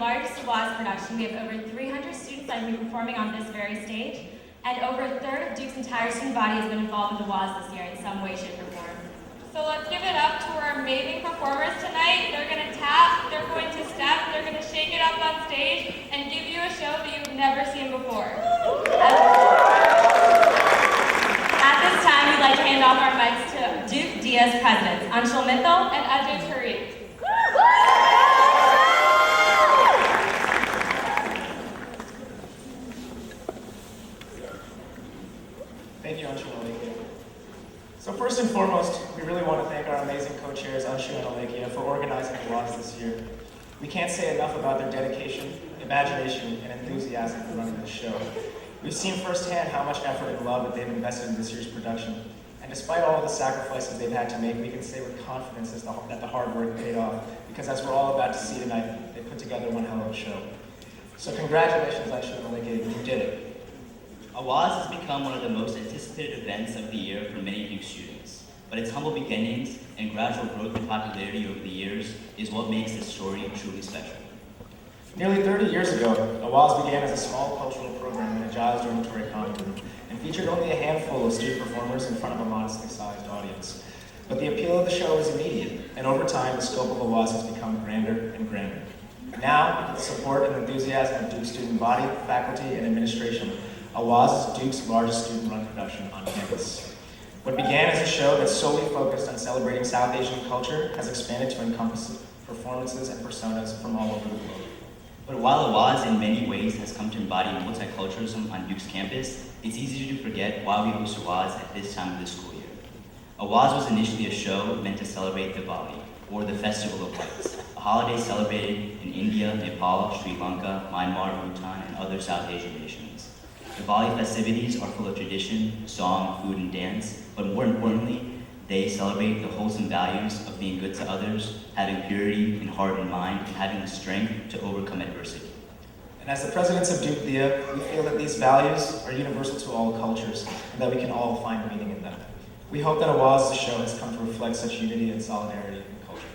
largest Awaaz production. We have over 300 students that will be performing on this very stage, and over a third of Duke's entire student body has been involved with Awaaz this year in some way, shape, or form. So let's give it up to our amazing performers tonight. They're going to tap, they're going to step, they're going to shake it up on stage, and give you a show that you've never seen before. At this time, we'd like to hand off our mics to Duke Diya's presidents, Anshul Mittal And Ajay Tariq. Thank you, Anshul and Alekia. So first and foremost, we really want to thank our amazing co-chairs, Anshul and Alekia, for organizing Awaaz this year. We can't say enough about their dedication, imagination, and enthusiasm for running this show. We've seen firsthand how much effort and love that they've invested in this year's production. And despite all of the sacrifices they've had to make, we can say with confidence that the hard work paid off, because as we're all about to see tonight, they put together one hell of a show. So congratulations, Anshul and Alekia, you did it. Awaaz has become one of the most anticipated events of the year for many Duke students, but its humble beginnings and gradual growth in popularity over the years is what makes this story truly special. Nearly 30 years ago, Awaaz began as a small cultural program in a Giles dormitory common room and featured only a handful of student performers in front of a modestly sized audience. But the appeal of the show was immediate, and over time, the scope of Awaaz has become grander and grander. Now, with the support and enthusiasm of Duke's student body, faculty, and administration, Awaaz is Duke's largest student-run production on campus. What began as a show that solely focused on celebrating South Asian culture has expanded to encompass performances and personas from all over the globe. But while Awaaz in many ways has come to embody multiculturalism on Duke's campus, it's easy to forget why we host Awaaz at this time of the school year. Awaaz was initially a show meant to celebrate Diwali, or the Festival of Lights, a holiday celebrated in India, Nepal, Sri Lanka, Myanmar, Bhutan, and other South Asian nations. Diwali festivities are full of tradition, song, food, and dance, but more importantly, they celebrate the wholesome values of being good to others, having purity in heart and mind, and having the strength to overcome adversity. And as the presidents of Duke Diya, we feel that these values are universal to all cultures, and that we can all find meaning in them. We hope that Awaaz's show has come to reflect such unity and solidarity in culture.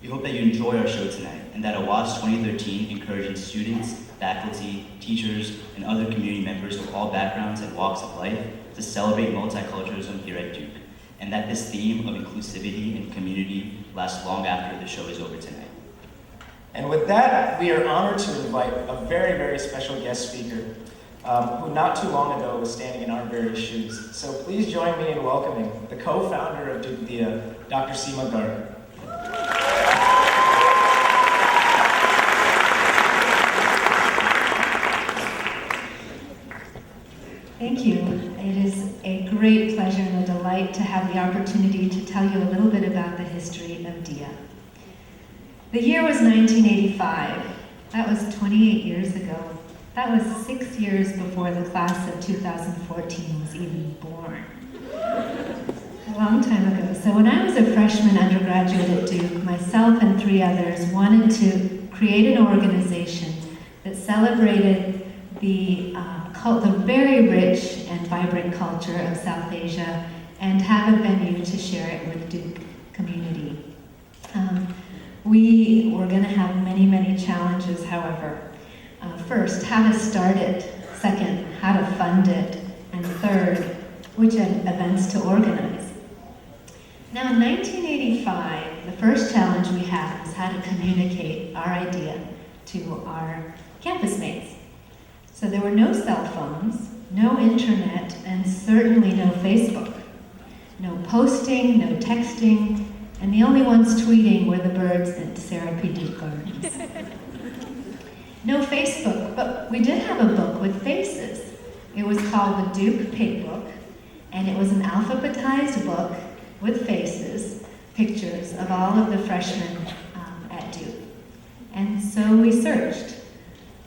We hope that you enjoy our show tonight, and that Awaaz 2013 encourages students, faculty, teachers, and other community members of all backgrounds and walks of life to celebrate multiculturalism here at Duke, and that this theme of inclusivity and community lasts long after the show is over tonight. And with that, we are honored to invite a very, very special guest speaker who not too long ago was standing in our very shoes. So please join me in welcoming the co-founder of Duke Diya, Dr. Seema Garg. Thank you. It is a great pleasure and a delight to have the opportunity to tell you a little bit about the history of Diya. The year was 1985. That was 28 years ago. That was 6 years before the class of 2014 was even born. A long time ago. So when I was a freshman undergraduate at Duke, myself and 3 others wanted to create an organization that celebrated the very rich and vibrant culture of South Asia and have a venue to share it with Duke community. We were going to have many, many challenges, however. First, how to start it. Second, how to fund it. And third, which events to organize. Now, in 1985, the first challenge we had was how to communicate our idea to our campus mates. So there were no cell phones, no internet, and certainly no Facebook. No posting, no texting, and the only ones tweeting were the birds at Sarah P. Duke Gardens. No Facebook, but we did have a book with faces. It was called the Duke Pig Book, and it was an alphabetized book with faces, pictures of all of the freshmen at Duke. And so we searched.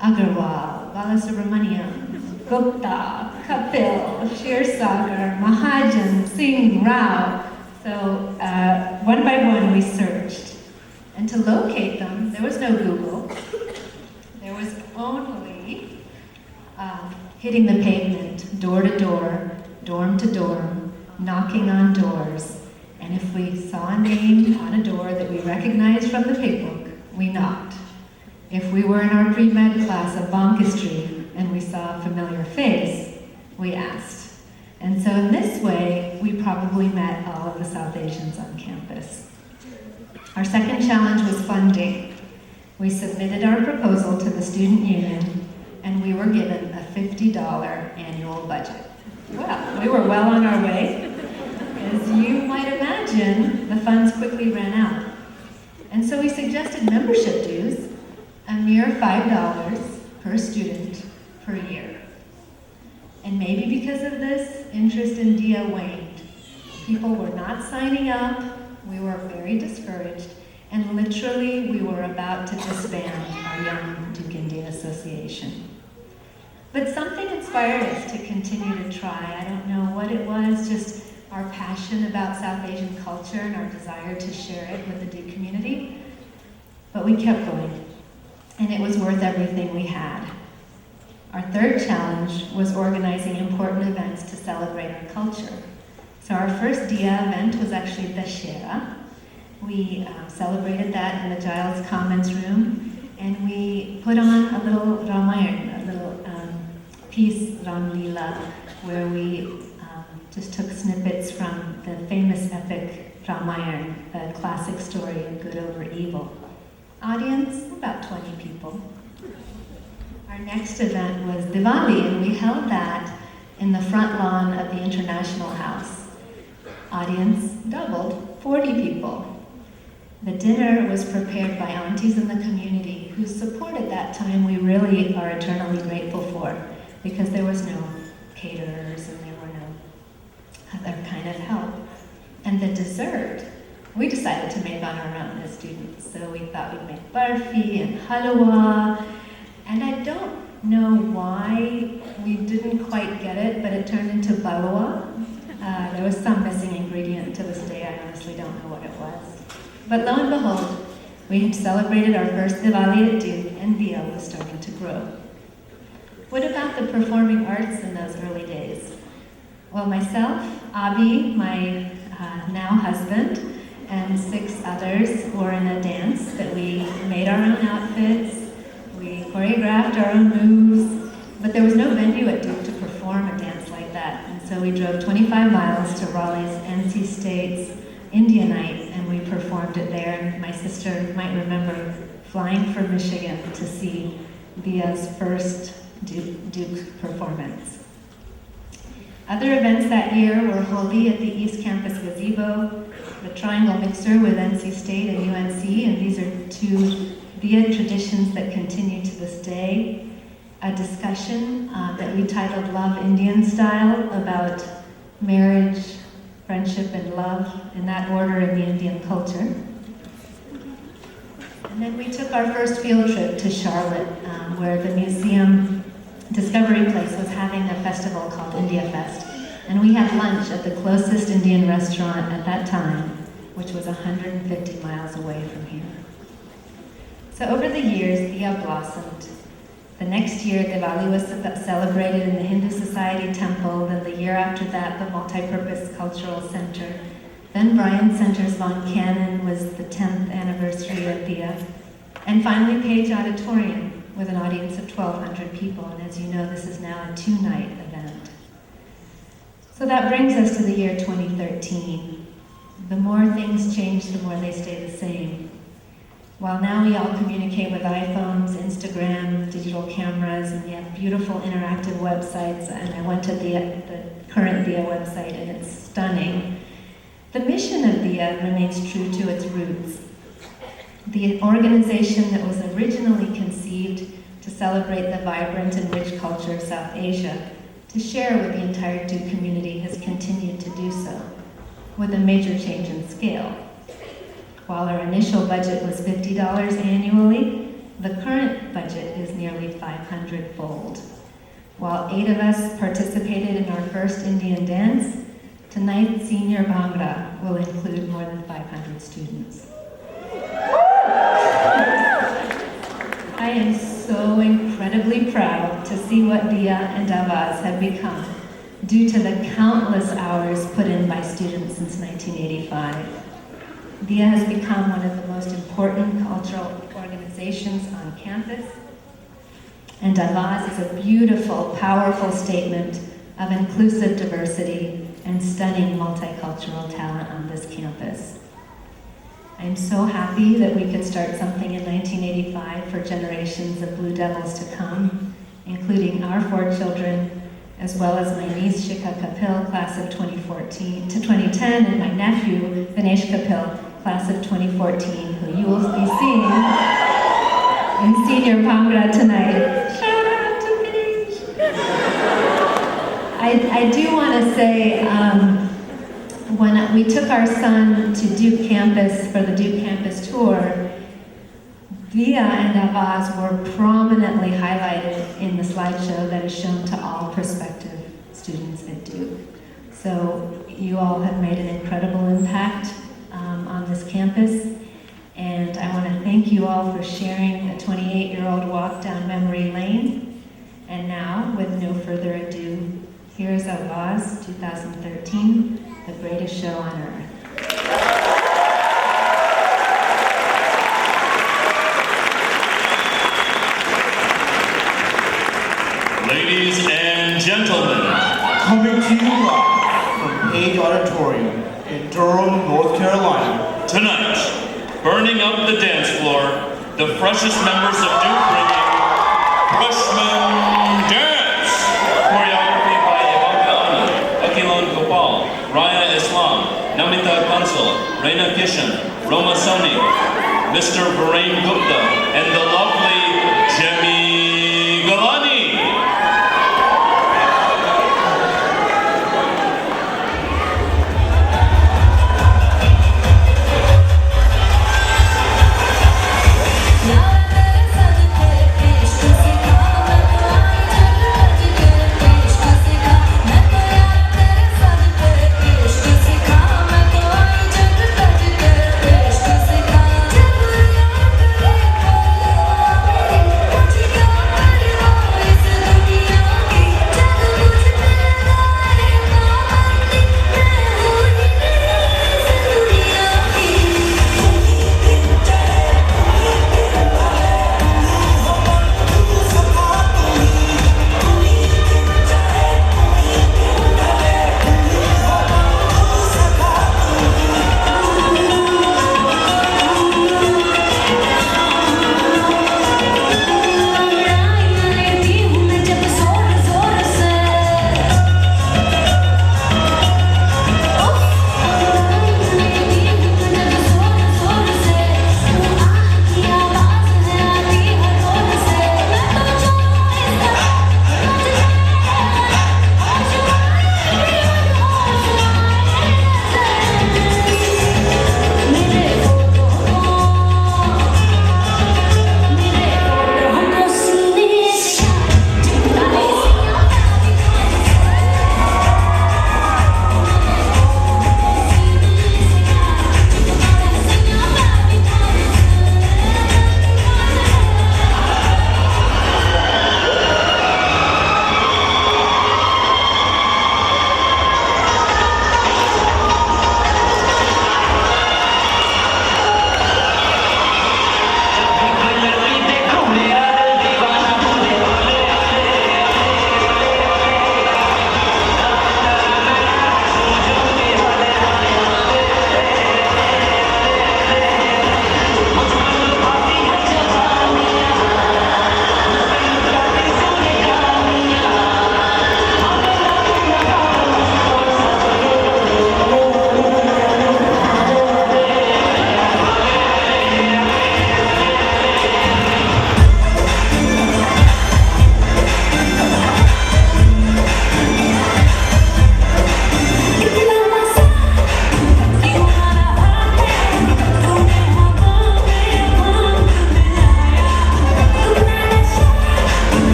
Agarwal, Balasubramaniam, Gupta, Kapil, Shirsagar, Mahajan, Singh, Rao. So one by one we searched. And to locate them, there was no Google. There was only hitting the pavement, door to door, dorm to dorm, knocking on doors. And if we saw a name on a door that we recognized from the pig book, we knocked. If we were in our pre-med class of Bankistry and we saw a familiar face, we asked. And so in this way, we probably met all of the South Asians on campus. Our second challenge was funding. We submitted our proposal to the student union, and we were given a $50 annual budget. Well, we were well on our way. As you might imagine, the funds quickly ran out. And so we suggested membership dues, a mere $5 per student per year. And maybe because of this, interest in Diya waned. People were not signing up, we were very discouraged, and literally we were about to disband our Young Duke Indian Association. But something inspired us to continue to try. I don't know what it was, just our passion about South Asian culture and our desire to share it with the Duke community. But we kept going, and it was worth everything we had. Our third challenge was organizing important events to celebrate our culture. So our first Diya event was actually Dashera. We celebrated that in the Giles Commons room, and we put on a little Ramayana, a little piece, Ram Leela, where we just took snippets from the famous epic Ramayana, the classic story of good over evil. Audience, about 20 people. Our next event was Diwali, and we held that in the front lawn of the International House. Audience doubled, 40 people. The dinner was prepared by aunties in the community whose support at that time we really are eternally grateful for, because there was no caterers and there were no other kind of help. And the dessert, we decided to make on our own as students. So we thought we'd make barfi and halwa. And I don't know why we didn't quite get it, but it turned into balwa. There was some missing ingredient to this day. I honestly don't know what it was. But lo and behold, we had celebrated our first Diwali at Duke, and Diya was starting to grow. What about the performing arts in those early days? Well, myself, Abi, my now husband, and 6 others were in a dance that we made our own outfits, we choreographed our own moves, but there was no venue at Duke to perform a dance like that. And so we drove 25 miles to Raleigh's NC State's India Night, and we performed it there. And my sister might remember flying from Michigan to see Diya's first Duke performance. Other events that year were Holi at the East Campus gazebo, the Triangle Mixer with NC State and UNC, and these are 2 Diya traditions that continue to this day. A discussion that we titled Love Indian Style, about marriage, friendship, and love in that order in the Indian culture. And then we took our first field trip to Charlotte, where the museum Discovery Place was having a festival called India Fest. And we had lunch at the closest Indian restaurant at that time, which was 150 miles away from here. So over the years, Diya blossomed. The next year, Diwali was celebrated in the Hindu Society Temple, then the year after that, the Multipurpose Cultural Center. Then Bryan Center's Von Cannon was the 10th anniversary of Diya. And finally, Page Auditorium, with an audience of 1,200 people. And as you know, this is now a 2-night event. So that brings us to the year 2013. The more things change, the more they stay the same. While now we all communicate with iPhones, Instagram, digital cameras, and we have beautiful interactive websites, and I went to the current Diya website, and it's stunning. The mission of Diya remains true to its roots. The organization that was originally conceived to celebrate the vibrant and rich culture of South Asia, to share with the entire Duke community, has continued to do so, with a major change in scale. While our initial budget was $50 annually, the current budget is nearly 500-fold. While 8 of us participated in our first Indian dance, tonight's senior Bhangra will include more than 500 students. I am so incredibly proud to see what Diya and Awaaz have become due to the countless hours put in by students since 1985. Diya has become one of the most important cultural organizations organizations on campus. And Awaaz is a beautiful, powerful statement of inclusive diversity and stunning multicultural talent on this campus. I'm so happy that we could start something in 1985 for generations of Blue Devils to come, including our 4 children, as well as my niece Shikha Kapil, class of 2014 to 2010, and my nephew Vinesh Kapil, class of 2014, who you will be seeing in Senior Bhangra tonight. Shout out to Vinesh! I do want to say, when we took our son to Duke campus for the Duke campus tour, Diya and Awaaz were prominently highlighted in the slideshow that is shown to all prospective students at Duke. So you all have made an incredible impact on this campus, and I want to thank you all for sharing a 28-year-old walk down memory lane. And now, with no further ado, here's Awaaz 2013, the greatest show on earth. Ladies and gentlemen, Coming to you live from Page Auditorium in Durham, North Carolina. tonight, burning up the dance floor, the freshest members of Duke bringing Freshman Dance. Choreography by Ivanka Ani, Akilan Gopal, Raya Islam, Namita Kansal, Reina Kishan, Roma Soni, Mr. Varain Gupta, and the lovely Jemmy Galani. Thank you.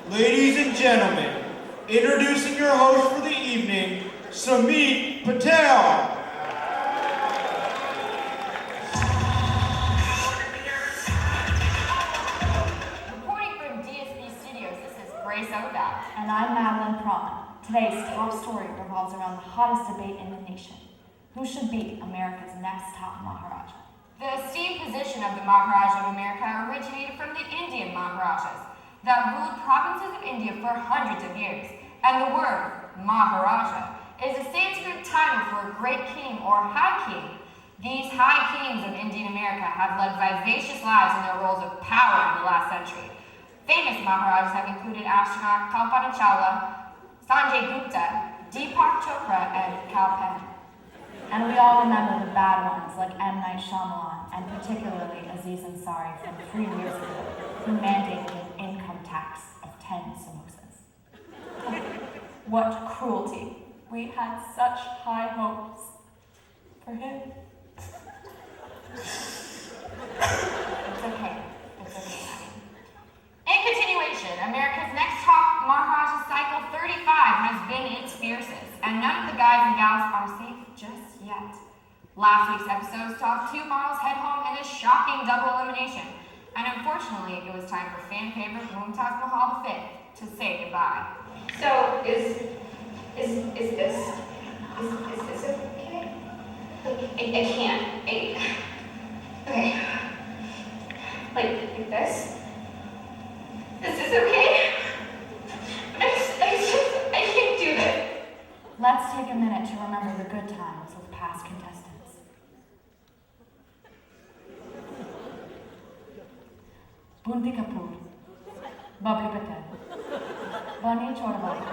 Ladies and gentlemen, introducing your host for the evening, Samit Patel. Reporting from DSB Studios, this is Grace Ovath. And I'm Madeline Prawn. Today's top story revolves around the hottest debate in the nation. Who should be America's next top Maharaja? The esteemed position of the Maharaja of America originated from the Indian Maharajas that ruled provinces of India for hundreds of years. And the word Maharaja is a Sanskrit title for a great king or high king. These high kings of Indian America have led vivacious lives in their roles of power in the last century. Famous Maharajas have included astronaut Kalpana Chawla, Sanjay Gupta, Deepak Chopra, and Kal Penn. And we all remember the bad ones like M. Night Shyamalan, and particularly Aziz Ansari from 3 years ago, who mandated an income tax of 10 samosas. What cruelty! We had such high hopes for him. It's okay. It's okay, honey. In continuation, America's next top Maharaja cycle 35 has been its fiercest, and none of the guys and gals are safe just yet. Last week's episode saw 2 models head home in a shocking double elimination, and unfortunately, it was time for fan favorite Mumtaz Mahal V to say goodbye. So, is this okay? I can't. Okay. Like this? Is this okay? I can't do this. Let's take a minute to remember the good times with past contestants. Bunti Kapoor, Bobby Patel, Bunny Chorabata,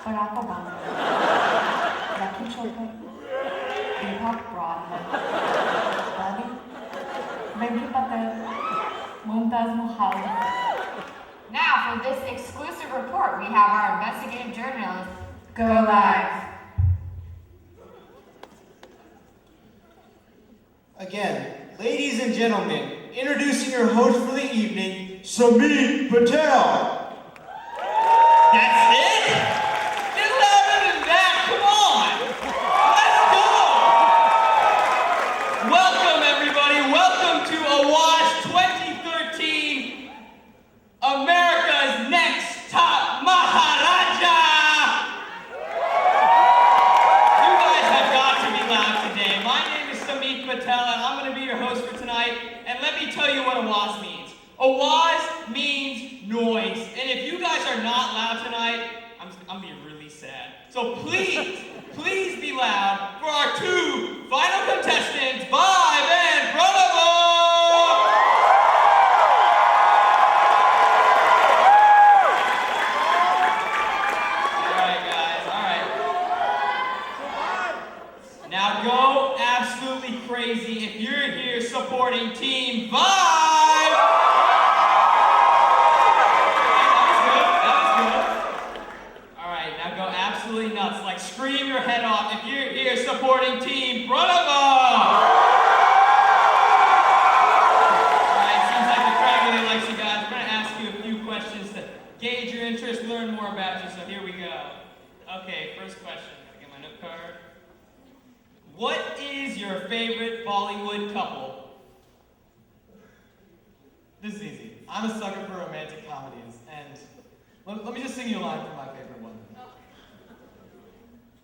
Barack Obama, Lucky Chopra, Deepak Broadhead, Bobby, Venki Patel, Mumtaz Mahal. Now for this exclusive report, we have our investigative journalist, Go Live. Again, ladies and gentlemen, introducing your host for the evening, Samit Patel. That's it? Get louder than that, come on! Let's go! Welcome everybody, welcome to Awaaz 2013, America's Next Top Maharaja! You guys have got to be loud today. My name is Samit Patel and I'm going to be your host for tonight. And let me tell you what Awaaz means. Awaaz means noise. And if you guys are not loud tonight, I'm being really sad. So please, please be loud for our 2 final contestants, Vibe and Prabhu! Alright guys, alright. Now go absolutely crazy if you're here supporting Team Vibe! Alright, now go absolutely nuts. Like scream your head off if you're here supporting Team Pranava! Alright, seems like the crowd really likes you guys. We're gonna ask you a few questions to gauge your interest, learn more about you, so here we go. Okay, first question. Gotta get my note card. What is your favorite Bollywood couple? This is easy. I'm a sucker for romantic comedies, and let me just sing you a line from my favorite one.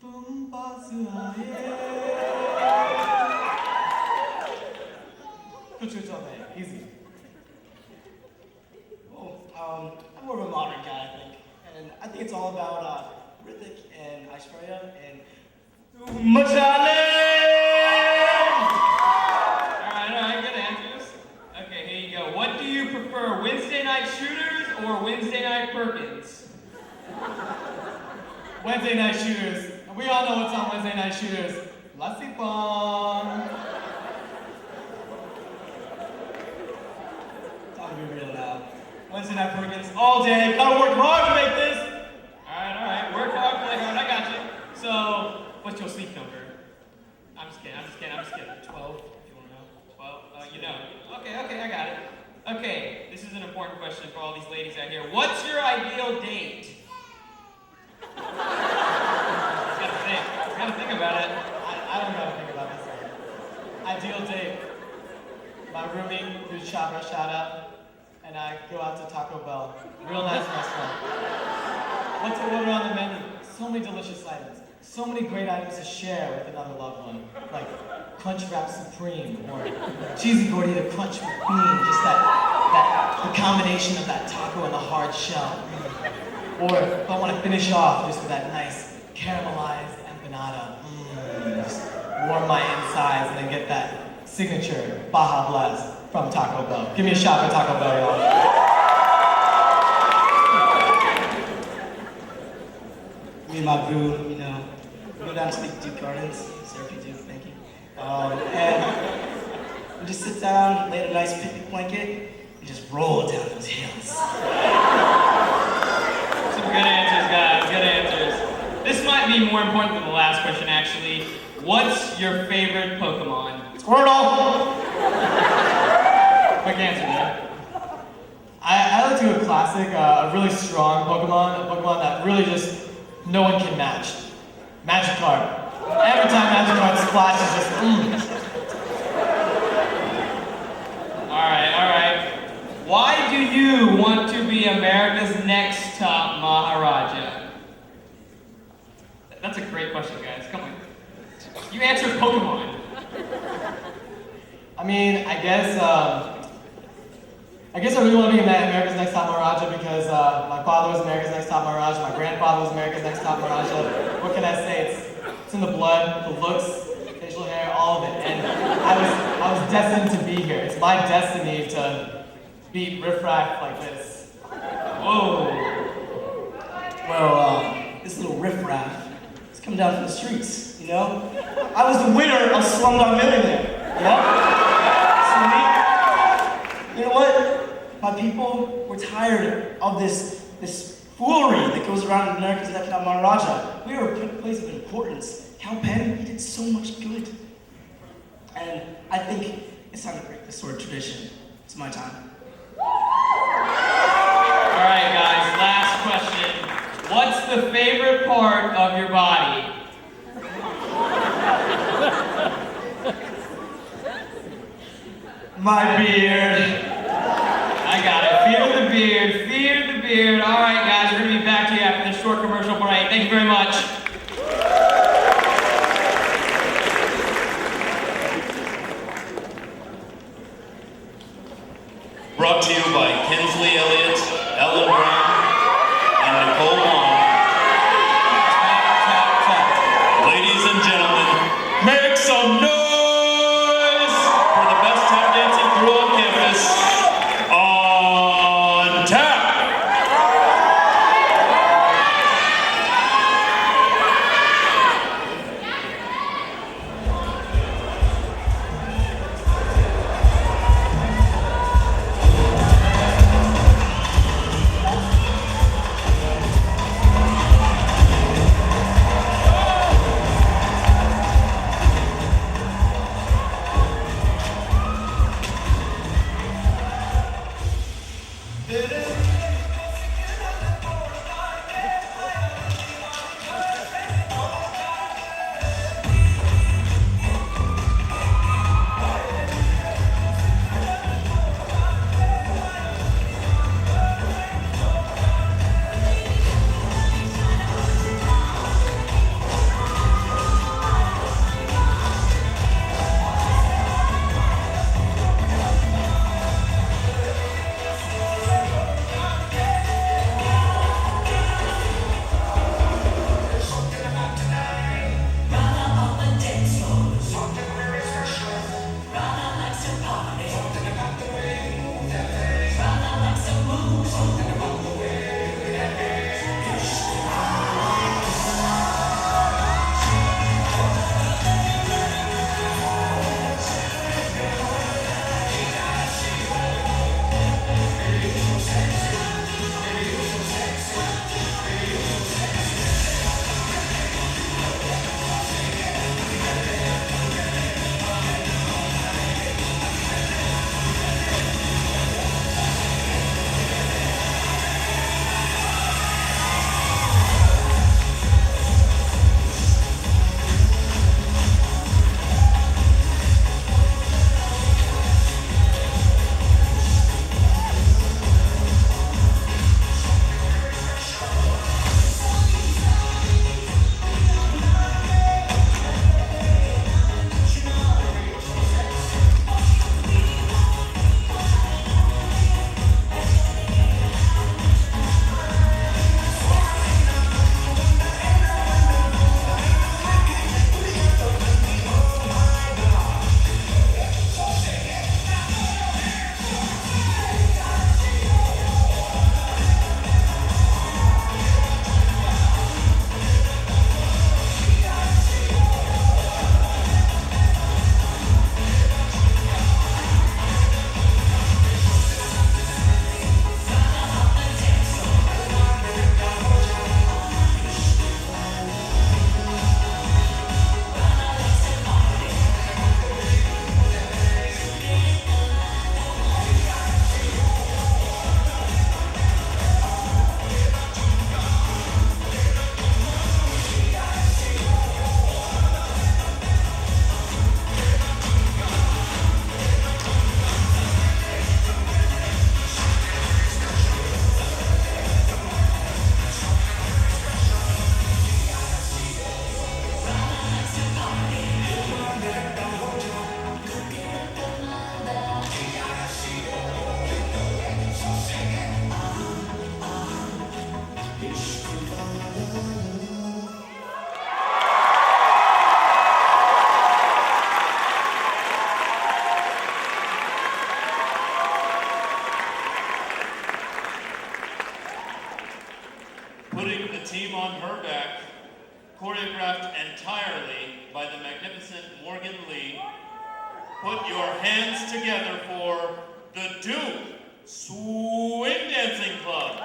Tum paas aaye, kuch kuch hota hai. Easy. Well, I'm more of a modern guy, I think. And I think it's all about Hrithik and Aishwarya and Machale! Alright, good answers. Okay, here you go. What do you prefer, Wednesday night shooters or Wednesday night Perkins? Wednesday night shooters. We all know what's on Wednesday night shooters. Lassi Pong. Time to be real now. Wednesday night Perkins all day. Gotta work hard to make this. Alright. Work hard, play hard. I got you. So, what's your sleep number? I'm just kidding. 12, if you want to know. 12? You know. Okay, I got it. Okay, this is an important question for all these ladies out here. What's your ideal date? Gotta think about it. I don't gotta think about this. Ideal date. My roomie, who's Shabra, shout out, and I go out to Taco Bell. Real nice restaurant. What to order on the menu? So many delicious items. So many great items to share with another loved one. Like Crunch Wrap Supreme or Cheesy Gordita Crunch with Bean. Just the combination of that taco and the hard shell. Or if I want to finish off just with that nice caramelized empanada. Just warm my insides and then get that signature Baja Blast from Taco Bell. Give me a shot for Taco Bell, y'all. Me and my boo, you know, we go down to the Duke Gardens, Surfy Duke, thank you. And we just sit down, lay in a nice picnic blanket, and just roll down those hills. Some good answers, guys, good answers. This might be more important than the last question, actually. What's your favorite Pokemon? Squirtle! Quick answer there. I like to go classic, a really strong Pokemon, a Pokemon that really just no one can match. Magikarp. Every time Magikarp splashes, just Alright. Why do you want to be America's next top Maharaja? That's a great question, guys. Come on. You answered Pokemon. I mean, I guess I really want to be America's Next Top Maharaja because my father was America's Next Top Maharaja, my grandfather was America's Next Top Maharaja. What can I say? It's in the blood, the looks, facial hair, all of it. And I was destined to be here. It's my destiny to beat riffraff like this. Whoa. Well, this little riffraff is coming down from the streets, you know? I was the winner of Slumdog Millionaire, you know? You know what? My people were tired of this foolery that goes around in America's Next Top Maharaja. We are a place of importance. Cal Penn, he did so much good. And I think it's time to break this sort of tradition. It's my time. Alright, guys, last question. What's the favorite part of your body? My beard. I got it. Fear the beard. Fear the beard. All right, guys, we're going to be back to you after this short commercial break. Thank you very much. Brought to you by Kinsley Elliott, Ellen Brown, and Nicole Wong. Tap, tap, tap. Ladies and gentlemen, make some noise for the best tap dancing crew on campus. On tap! team on her back, choreographed entirely by the magnificent Morgan Lee. Put your hands together for the Duke Swing Dancing Club.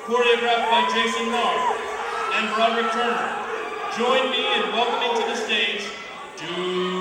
choreographed by Jason Marr and Broderick Turner. Join me in welcoming to the stage, Diya.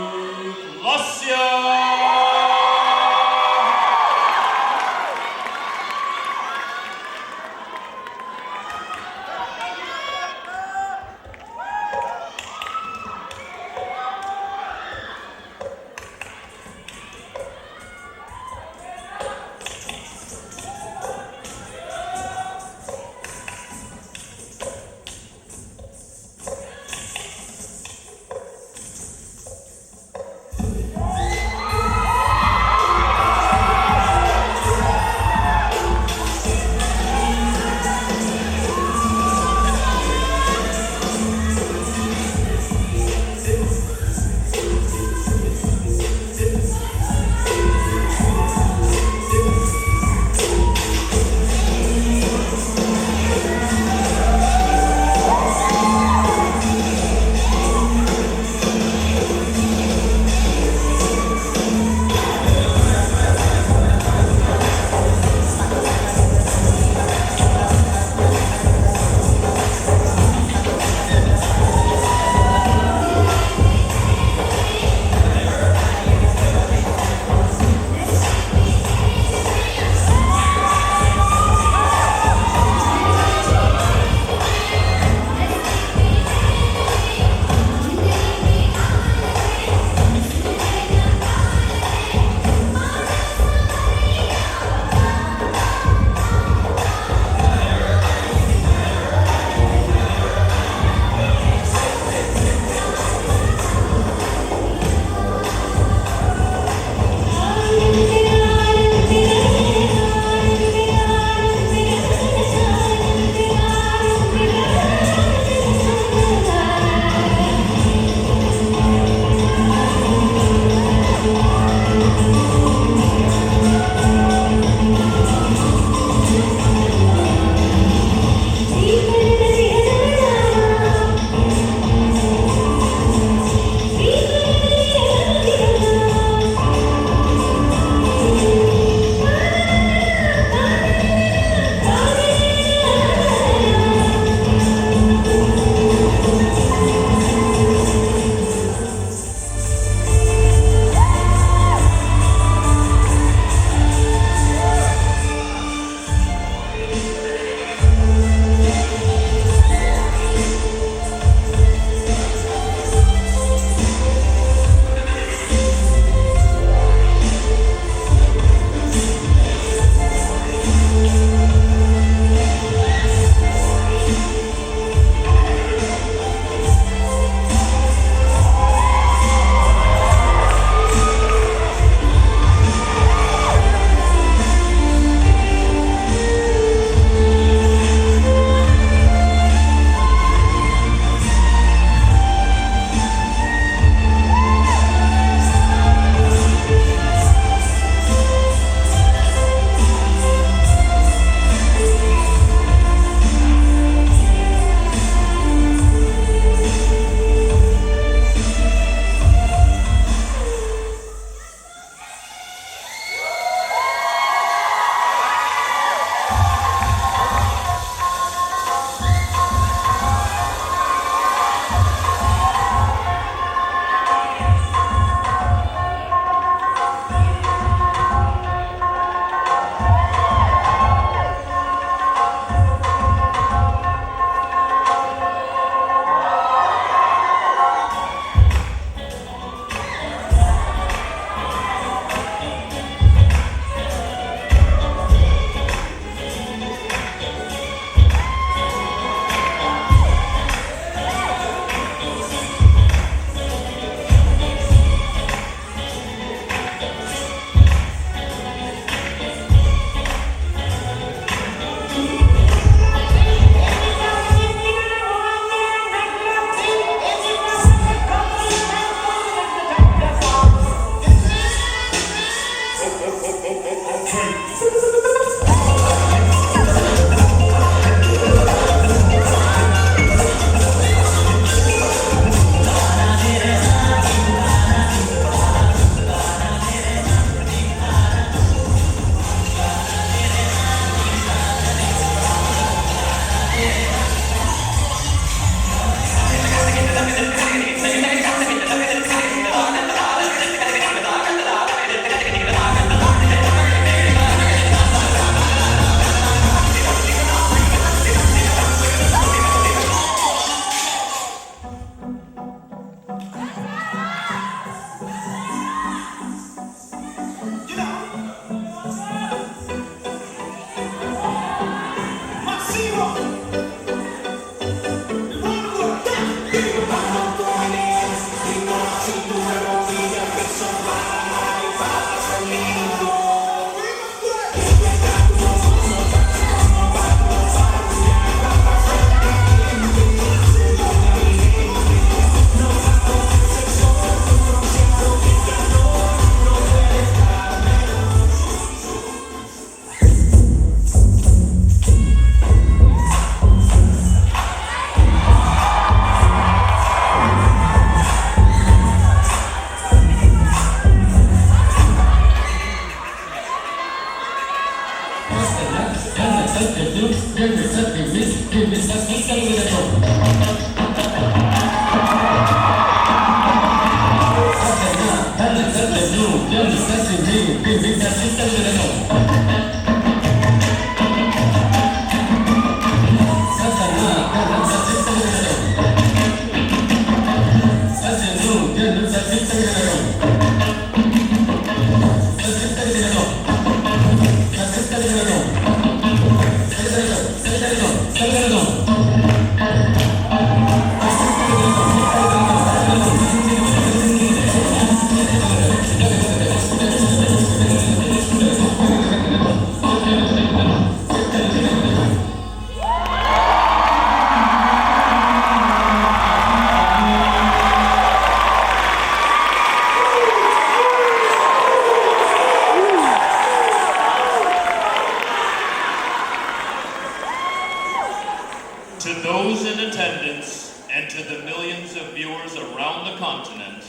To those in attendance and to the millions of viewers around the continent,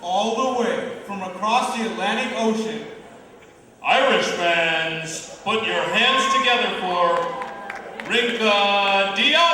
all the way from across the Atlantic Ocean, Irish fans, put your hands together for Rinka Diya.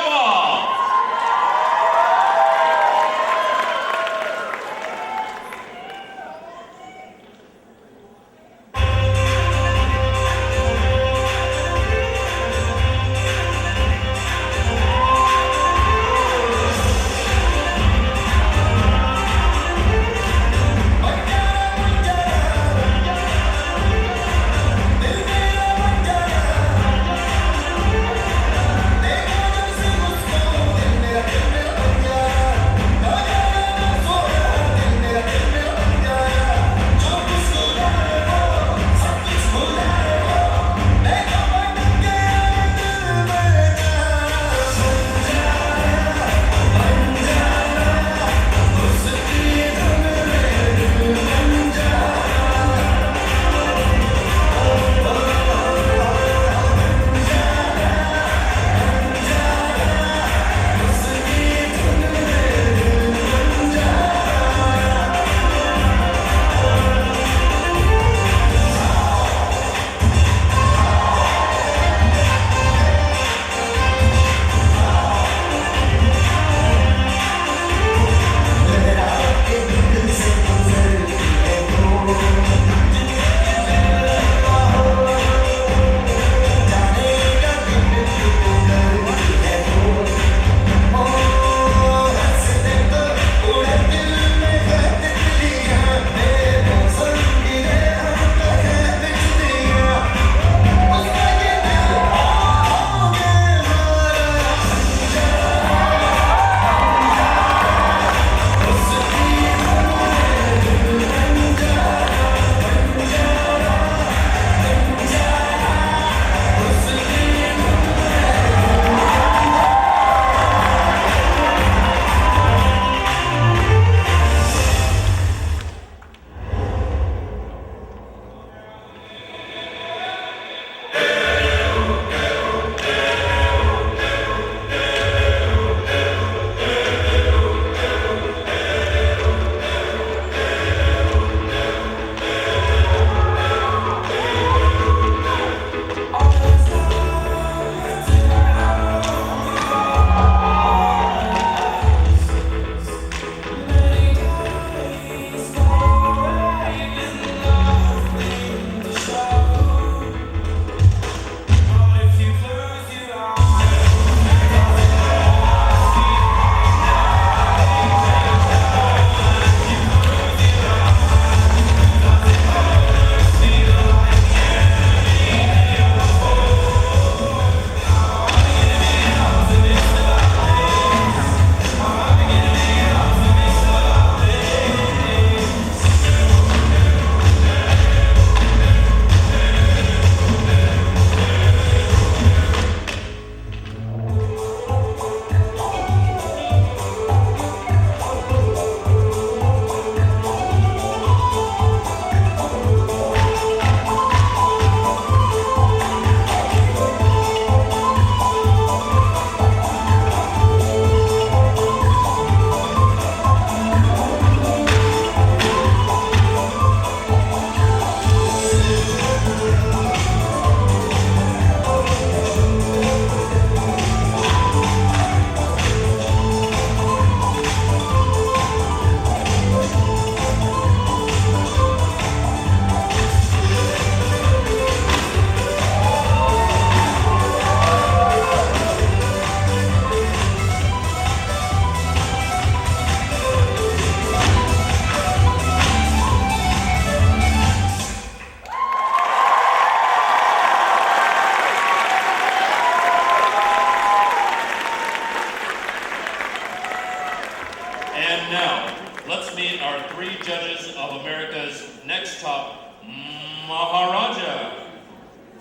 They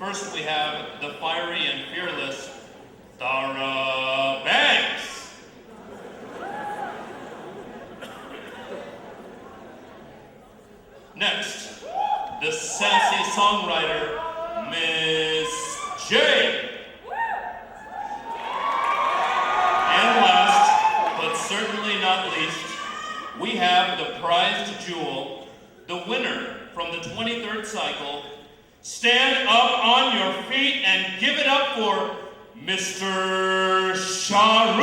First, we have the fiery and fearless Dara Banks. Next, the sassy songwriter, Miss J. And last, but certainly not least, we have the prized jewel, the winner from the 23rd cycle. Stand up on your feet and give it up for Mr. Shahrukh.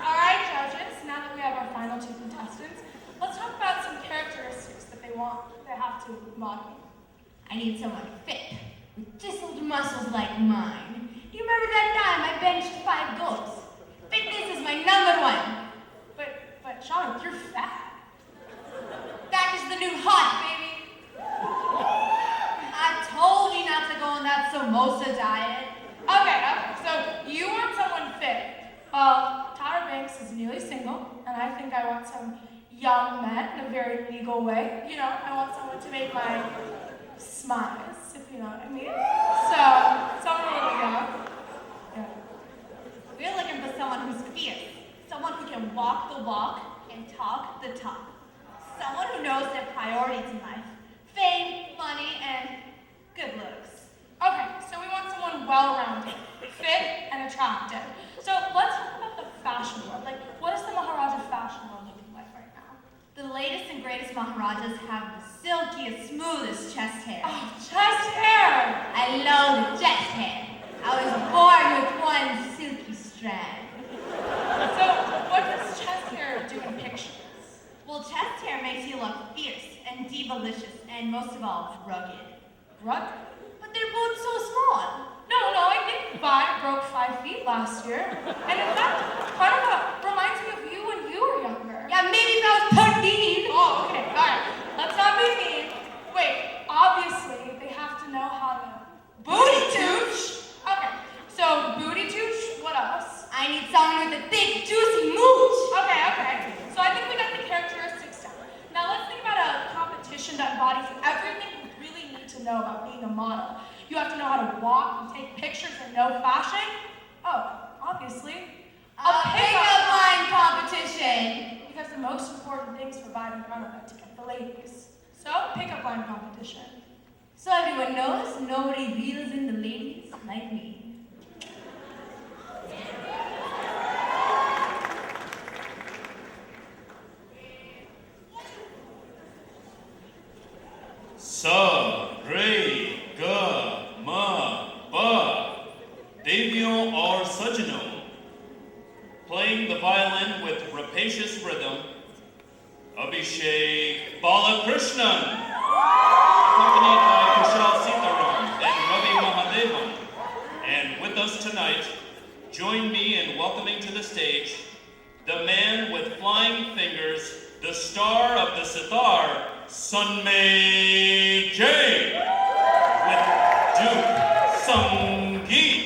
All right, judges, now that we have our final two contestants, let's talk about some characteristics that they have to embody. I need someone fit, with chiseled muscles like mine. You remember that time I benched 5 goals? Fitness is my number 1. But Sean, you're fat. That is the new hot, baby. I told you not to go on that samosa diet. Okay, so you want someone fit. Well, Tyra Banks is newly single, and I think I want some young men in a very legal way. You know, I want someone to make my smiles, if you know what I mean. So, someone a little young. Yeah. We're looking for someone who's fierce. Someone who can walk the walk and talk the talk. Someone who knows their priorities in life. Fame, money, and good looks. Okay, so we want someone well-rounded, fit, and attractive. So let's talk about the fashion world. Like, what is the Maharaja fashion world looking like right now? The latest and greatest Maharajas have the silkiest, smoothest chest hair. Oh, chest hair! I love the chest hair. I was born with one silky strand. So, what does chest hair do in pictures? Well, chest hair makes you look fierce and diva-licious and most of all, rugged. Rugged? But they're both so small. No, I think Vi broke 5 feet last year. And in fact, kind of reminds me of you when you were younger. Yeah, maybe if I was 13. Oh, okay, alright. Let's not be mean. Wait, obviously, they have to know how to booty tooch. Okay, so booty tooch, what else? I need someone with a thick, juicy mooch. Okay. So I think we got the characteristics down. Now let's think about a competition that embodies everything you really need to know about being a model. You have to know how to walk and take pictures and know fashion. Oh, obviously, a pickup line competition. Because the most important things for Vi and Grandma are to get the ladies. So, pickup line competition. So everyone knows nobody reels in the ladies like me. Sa, re, ga, ma, ba. Devion or Sajano. Playing the violin with rapacious rhythm, Abhishek Balakrishnan. Accompanied by Kushal Sitaram and Ravi Mahadevan. And with us tonight, join me in welcoming to the stage the man with flying fingers, the star of the sitar, Sunmay Jain, with Duke Sangeet.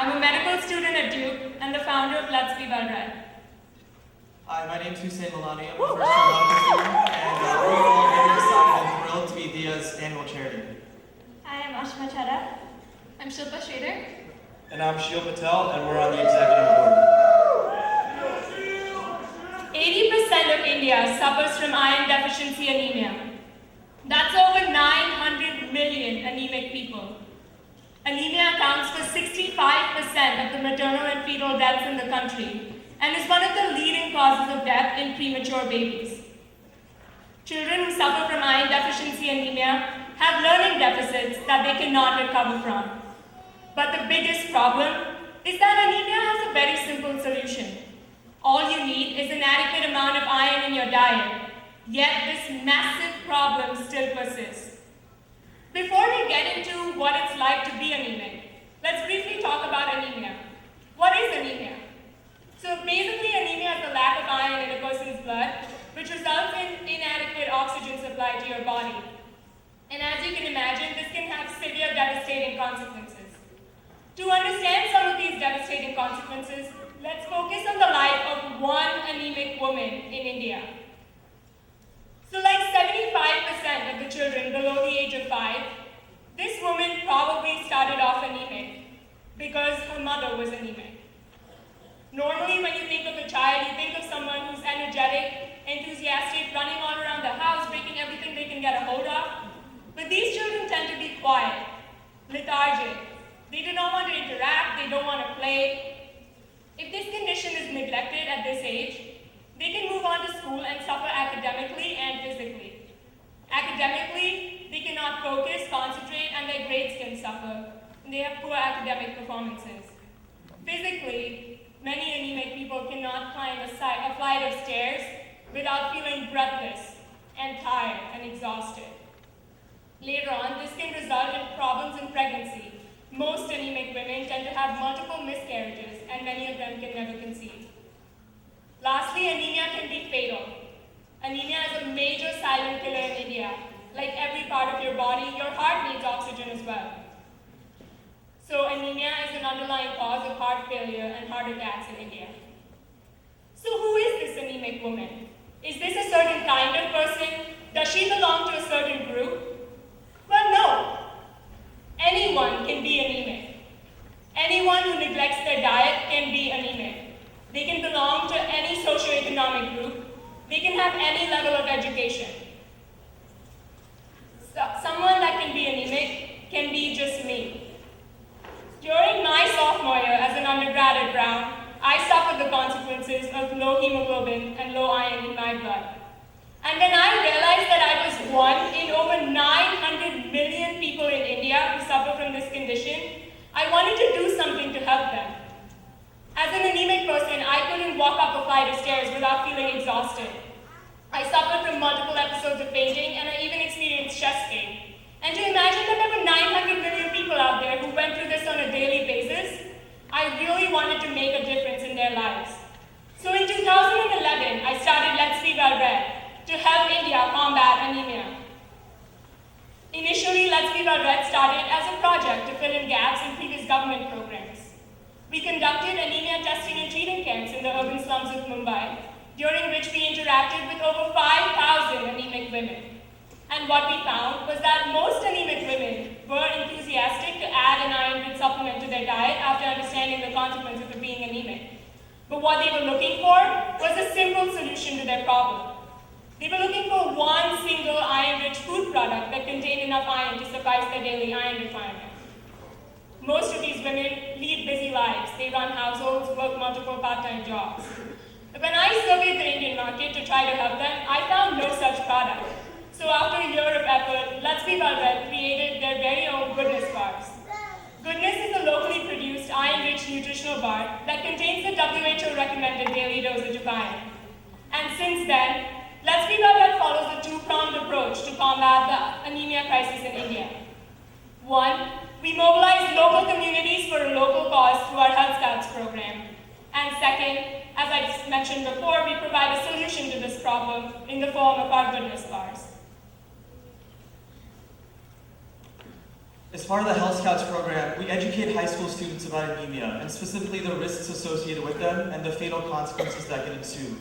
I'm a medical student at Duke and the founder of Let's Be Well Read. Hi, my name's Hussein Milani. I'm a first-year medical student, and we're all very excited and thrilled to be Diya's annual charity. Hi, I'm Ashma Chadha. I'm Shilpa Shader. And I'm Shil Patel, and we're on the executive board. 80% of India suffers from iron deficiency anemia. That's over 900 million anemic people. Anemia accounts for 65% of the maternal and fetal deaths in the country and is one of the leading causes of death in premature babies. Children who suffer from iron deficiency anemia have learning deficits that they cannot recover from. But the biggest problem is that anemia has a very simple solution. All you need is an adequate amount of iron in your diet, yet this massive problem still persists. Before we get into what it's like to be anemic, let's briefly talk about anemia. What is anemia? So basically, anemia is the lack of iron in a person's blood, which results in inadequate oxygen supply to your body. And as you can imagine, this can have severe devastating consequences. To understand some of these devastating consequences, let's focus on the life of one anemic woman in India. So like 75% of the children below the age of 5, this woman probably started off anemic because her mother was anemic. Normally when you think of a child, you think of someone who's energetic, enthusiastic, running all around the house, breaking everything they can get a hold of. But these children tend to be quiet, lethargic. They do not want to interact, they don't want to play. If this condition is neglected at this age, they can move on to school and suffer academically and physically. Academically, they cannot focus, concentrate, and their grades can suffer. And they have poor academic performances. Physically, many anemic people cannot climb a flight of stairs without feeling breathless and tired and exhausted. Later on, this can result in problems in pregnancy. Most anemic women tend to have multiple miscarriages, and many of them can never conceive. Lastly, anemia can be fatal. Anemia is a major silent killer in India. Like every part of your body, your heart needs oxygen as well. So anemia is an underlying cause of heart failure and heart attacks in India. So who is this anemic woman? Is this a certain kind of person? Does she belong to a certain group? Well, no. Anyone can be anemic. Anyone who neglects their diet can be anemic. They can belong to any socioeconomic group. They can have any level of education. So, someone that can be anemic can be just me. During my sophomore year as an undergrad at Brown, I suffered the consequences of low hemoglobin and low iron in my blood. And when I realized that I was one in over 900 million people in India who suffer from this condition, I wanted to do something to help them. As an anemic person, I couldn't walk up a flight of stairs without feeling exhausted. I suffered from multiple episodes of fainting, and I even experienced chest pain. And to imagine that there were 900 million people out there who went through this on a daily basis, I really wanted to make a difference in their lives. So in 2011, I started Let's Be Well Read to help India combat anemia. Initially, Let's Be Well Read started as a project to fill in gaps in previous government programs. We conducted anemia testing and treating camps in the urban slums of Mumbai, during which we interacted with over 5,000 anemic women. And what we found was that most anemic women were enthusiastic to add an iron-rich supplement to their diet after understanding the consequences of being anemic. But what they were looking for was a simple solution to their problem. They were looking for one single iron-rich food product that contained enough iron to suffice their daily iron requirement. Most of these women lead busy lives. They run households, work multiple part-time jobs. But when I surveyed the Indian market to try to help them, I found no such product. So after a year of effort, Let's Be Well Read created their very own Goodness bars. Goodness is a locally produced iron-rich nutritional bar that contains the WHO-recommended daily dosage of iron. And since then, Let's Be Well Read follows a two-pronged approach to combat the anemia crisis in India. One, we mobilize local communities for a local cause through our Health Scouts program. And second, as I just mentioned before, we provide a solution to this problem in the form of our Goodness bars. As part of the Health Scouts program, we educate high school students about anemia, and specifically the risks associated with them and the fatal consequences that can ensue.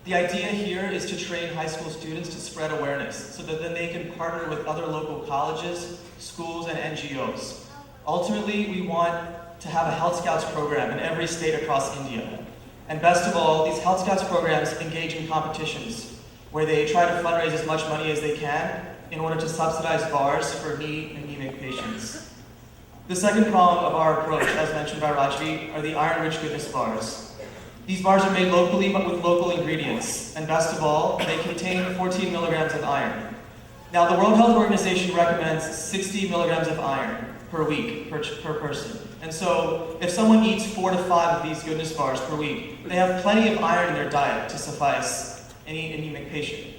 The idea here is to train high school students to spread awareness so that then they can partner with other local colleges, schools, and NGOs. Ultimately, we want to have a Health Scouts program in every state across India. And best of all, these Health Scouts programs engage in competitions where they try to fundraise as much money as they can in order to subsidize bars for anemic patients. The second prong of our approach, as mentioned by Rajvi, are the iron-rich goodness bars. These bars are made locally but with local ingredients, and best of all, they contain 14 milligrams of iron. Now, the World Health Organization recommends 60 milligrams of iron per week, per person. And so, if someone eats 4 to 5 of these goodness bars per week, they have plenty of iron in their diet to suffice any anemic patient.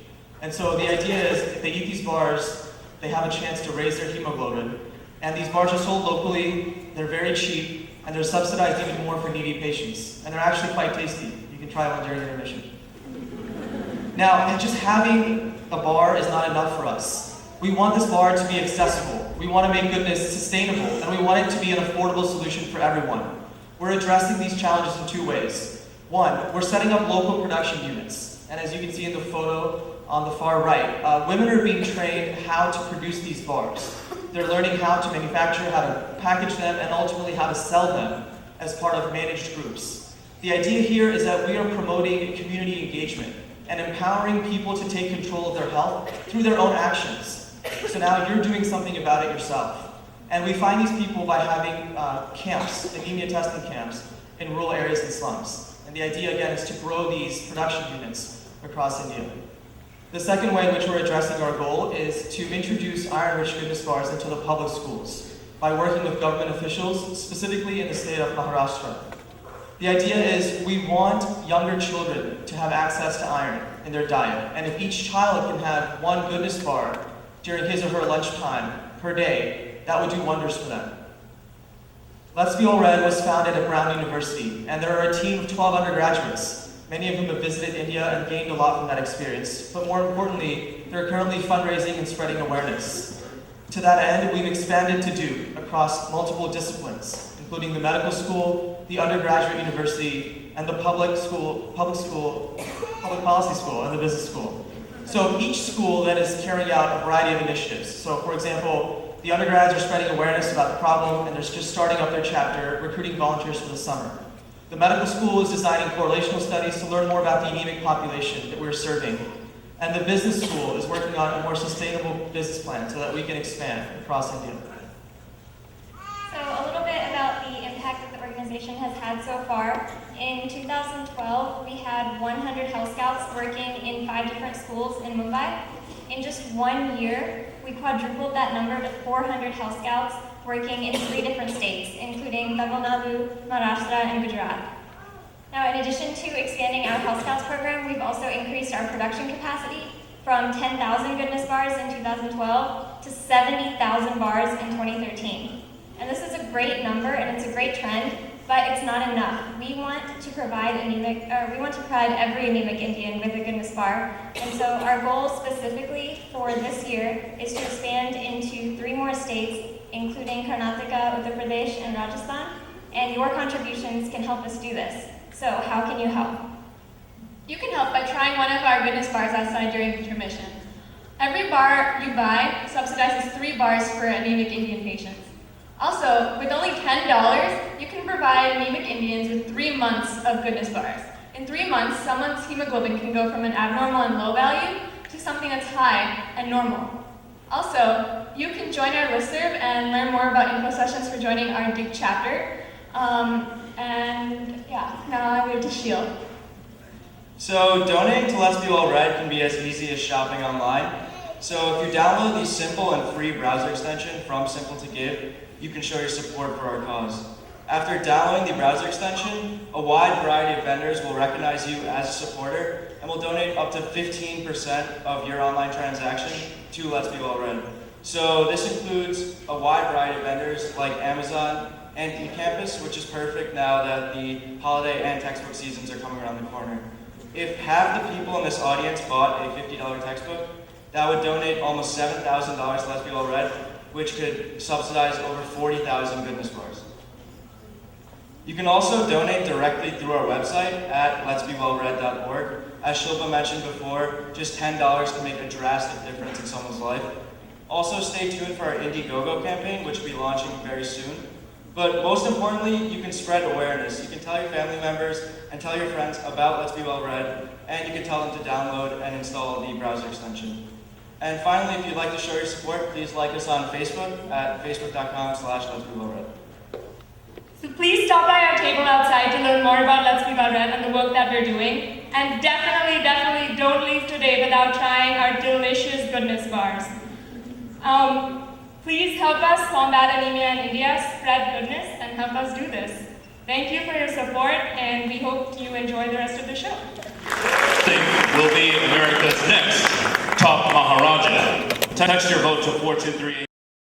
And so the idea is, if they eat these bars, they have a chance to raise their hemoglobin. And these bars are sold locally, they're very cheap, and they're subsidized even more for needy patients. And they're actually quite tasty. You can try one during intermission. Now, just having a bar is not enough for us. We want this bar to be accessible. We want to make goodness sustainable, and we want it to be an affordable solution for everyone. We're addressing these challenges in 2 ways. One, we're setting up local production units. And as you can see in the photo on the far right, women are being trained how to produce these bars. They're learning how to manufacture, how to package them, and ultimately how to sell them as part of managed groups. The idea here is that we are promoting community engagement and empowering people to take control of their health through their own actions. So now you're doing something about it yourself. And we find these people by having camps, anemia testing camps, in rural areas and slums. And the idea, again, is to grow these production units across India. The second way in which we're addressing our goal is to introduce iron-rich goodness bars into the public schools by working with government officials, specifically in the state of Maharashtra. The idea is we want younger children to have access to iron in their diet, and if each child can have 1 goodness bar during his or her lunchtime per day, that would do wonders for them. Let's Be All Red was founded at Brown University, and there are a team of 12 undergraduates, many of whom have visited India and gained a lot from that experience. But more importantly, they're currently fundraising and spreading awareness. To that end, we've expanded to do across multiple disciplines, including the medical school, the undergraduate university, and the public policy school, and the business school. So each school then is carrying out a variety of initiatives. So for example, the undergrads are spreading awareness about the problem, and they're just starting up their chapter, recruiting volunteers for the summer. The medical school is designing correlational studies to learn more about the anemic population that we're serving. And the business school is working on a more sustainable business plan so that we can expand across India. So a little bit about the impact that the organization has had so far. In 2012, we had 100 Health Scouts working in 5 different schools in Mumbai. In just 1 year, we quadrupled that number to 400 Health Scouts working in 3 different states, including Tamil Nadu, Maharashtra, and Gujarat. Now, in addition to expanding our Health Scouts program, we've also increased our production capacity from 10,000 goodness bars in 2012 to 70,000 bars in 2013. And this is a great number, and it's a great trend, but it's not enough. We want to provide every anemic Indian with a goodness bar. And so our goal specifically for this year is to expand into 3 more states, including Karnataka, Uttar Pradesh, and Rajasthan. And your contributions can help us do this. So how can you help? You can help by trying one of our goodness bars outside during intermission. Every bar you buy subsidizes 3 bars for anemic Indian patients. Also, with only $10, you can provide anemic Indians with 3 months of goodness bars. In 3 months, someone's hemoglobin can go from an abnormal and low value to something that's high and normal. Also, you can join our listserv and learn more about info sessions for joining our Duke chapter. Now I move to Shield. So donating to Let's Be All Red can be as easy as shopping online. So if you download the simple and free browser extension from Simple to Give, you can show your support for our cause. After downloading the browser extension, a wide variety of vendors will recognize you as a supporter and will donate up to 15% of your online transaction to Let's Be All Red. So this includes a wide variety of vendors like Amazon and eCampus, which is perfect now that the holiday and textbook seasons are coming around the corner. If half the people in this audience bought a $50 textbook, that would donate almost $7,000 to Let's Be All Red, which could subsidize over 40,000 goodness bars. You can also donate directly through our website at letsbewellread.org. As Shilpa mentioned before, just $10 can make a drastic difference in someone's life. Also, stay tuned for our Indiegogo campaign, which will be launching very soon. But most importantly, you can spread awareness. You can tell your family members and tell your friends about Let's Be Well Read, and you can tell them to download and install the browser extension. And finally, if you'd like to show your support, please like us on Facebook at facebook.com/letsbewellread. So please stop by our table outside to learn more about Let's Be Well Read and the work that we're doing. And definitely don't leave today without trying our delicious goodness bars. Please help us combat anemia in India, spread goodness, and help us do this. Thank you for your support, and we hope you enjoy the rest of the show. Think will be America's next top Maharaja. Text your vote to 42388.